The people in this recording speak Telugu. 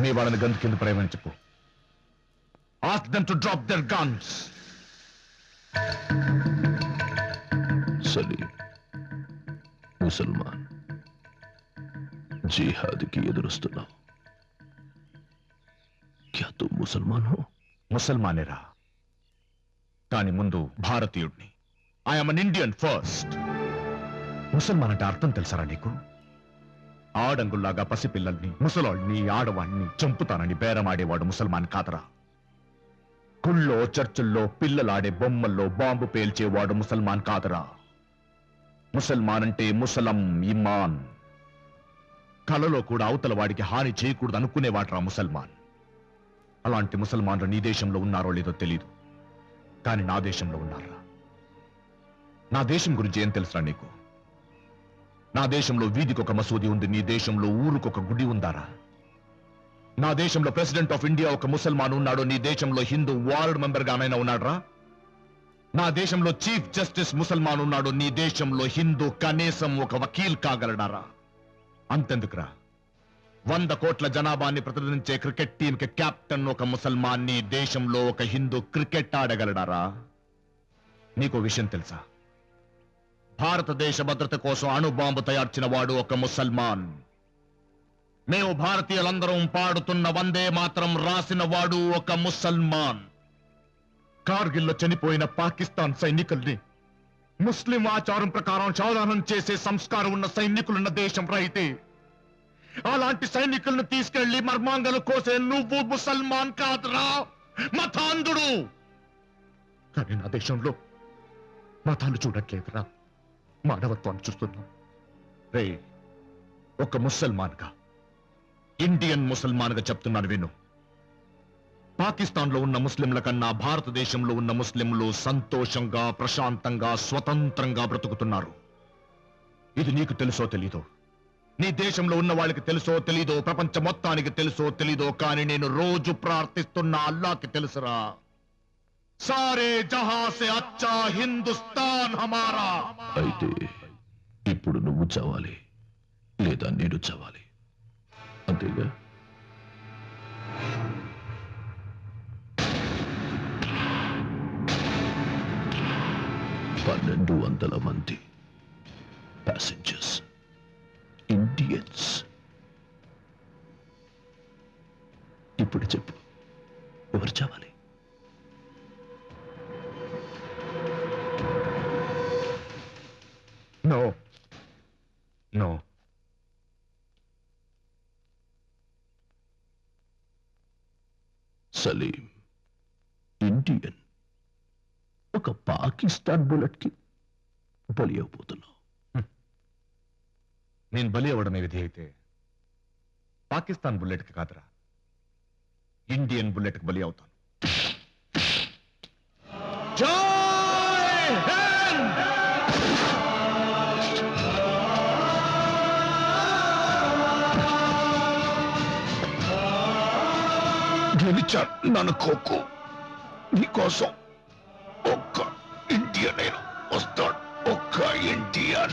మీ వాళ్ళని గన్ కింద ప్రేమని చెప్పు. Ask them to drop their guns. Salim मुसलमान जिहाद की ఎదురుస్తున్నావు. क्या तुम मुसलमान हो? ముసల్మానేరా, కానీ ముందు భారతీయుడిని. I'm an Indian first. ముసల్మాన్ అంటే అర్థం తెలుసారా నీకు? ఆడంగుల్లాగా పసిపిల్లల్ని, ముసలాళ్ళని, ఆడవాణ్ణి చంపుతానని బేరమాడేవాడు ముసల్మాన్ కాదరా. గుళ్ళో చర్చుల్లో పిల్లలాడే బొమ్మల్లో బాంబు పేల్చేవాడు ముసల్మాన్ కాదరా. ముసల్మాన్ అంటే ముసలం ఇమాన్. కలలో కూడా అవతల వాడికి హాని చేయకూడదు అనుకునేవాడ్రా ముసల్మాన్. అలాంటి ముసల్మాన్లు నీ దేశంలో ఉన్నారో లేదో తెలీదు, కానీ నా దేశంలో ఉన్నారా. నా దేశం గురించి ఏం తెలుసురా నీకు? నా దేశంలో వీధికి ఒక మసూది ఉంది, నీ దేశంలో ఊరుకొక గుడి ఉందారా? నా దేశంలో ప్రెసిడెంట్ ఆఫ్ ఇండియా ఒక ముసల్మాన్ ఉన్నాడు, నీ దేశంలో హిందూ వార్డ్ మెంబర్ గానైనా ఉన్నాడ్రా? నా దేశంలో చీఫ్ జస్టిస్ ముసల్మాన్ ఉన్నాడు, నీ దేశంలో హిందూ కనీసం ఒక వకీల్ కాగలడారా? అంతెందుకురా, 100 కోట్ల జనాభాని ప్రతినిధించే క్రికెట్ టీం కి కెప్టెన్ ఒక ముసల్మాన్, నీ దేశంలో ఒక హిందూ క్రికెట్ ఆడగలడారా? నీకో విషయం తెలుసా? భారతదేశ భద్రత కోసం అణుబాంబు తయార్చిన వాడు ఒక ముసల్మాన్. మేము భారతీయులందరం పాడుతున్న వందే మాత్రం రాసిన వాడు ఒక ముసల్మాన్. కార్గిల్లో చనిపోయిన పాకిస్తాన్ సైనికుల్ని ముస్లిం ఆచారం ప్రకారం చౌదానం చేసే సంస్కారం ఉన్న సైనికులున్న దేశం రైతే, అలాంటి సైనికులను తీసుకెళ్లి మర్మాంగలు కోసే నువ్వు ముసల్మాన్ కాదురా, మతాంధుడు. కానీ నా దేశంలో మతాలు చూడట్లేదురా, మానవత్వాన్ని చూస్తున్నాం. రే, ఒక ముసల్మాన్ గా, ఇండియన్ ముసల్మాన్ గా చెప్తున్నాను విను. పాకిస్తాన్ లో ఉన్న ముస్లింల కన్నా భారతదేశంలో ఉన్న ముస్లింలు సంతోషంగా, ప్రశాంతంగా, స్వతంత్రంగా బ్రతుకుతున్నారు. ఇది నీకు తెలుసో తెలీదో, నీ దేశంలో ఉన్న వాళ్ళకి తెలుసో తెలీదో, ప్రపంచ మొత్తానికి తెలుసో తెలీదో, కానీ నేను రోజు ప్రార్థిస్తున్న అల్లాకి తెలుసురా. సారే జహా సే అచ్చా హిందుస్తాన్ హమారా. అయితే ఇప్పుడు నువ్వు చావాలి లేదా నేను చావాలి, అంతేగా? పన్నెండు 1200 మంది ప్యాసింజర్స్, ఇండియన్స్. ఇప్పుడు చెప్పు, ఎవరు చావాలి? నో నో, సలీం ఇండియన్ ఒక పాకిస్తాన్ బుల్లెట్ కి బలి అయిపోతున్నావు. నేను బలి అవ్వడమే విధి అయితే పాకిస్తాన్ బుల్లెట్ కి కాదురా, ఇండియన్ బుల్లెట్ కి బలి అవుతాను. జై హింద్! ననుకోకు, నీకోసం ఒక్క ఇండియన్ వస్తాడు, ఒక్క ఇండియన్.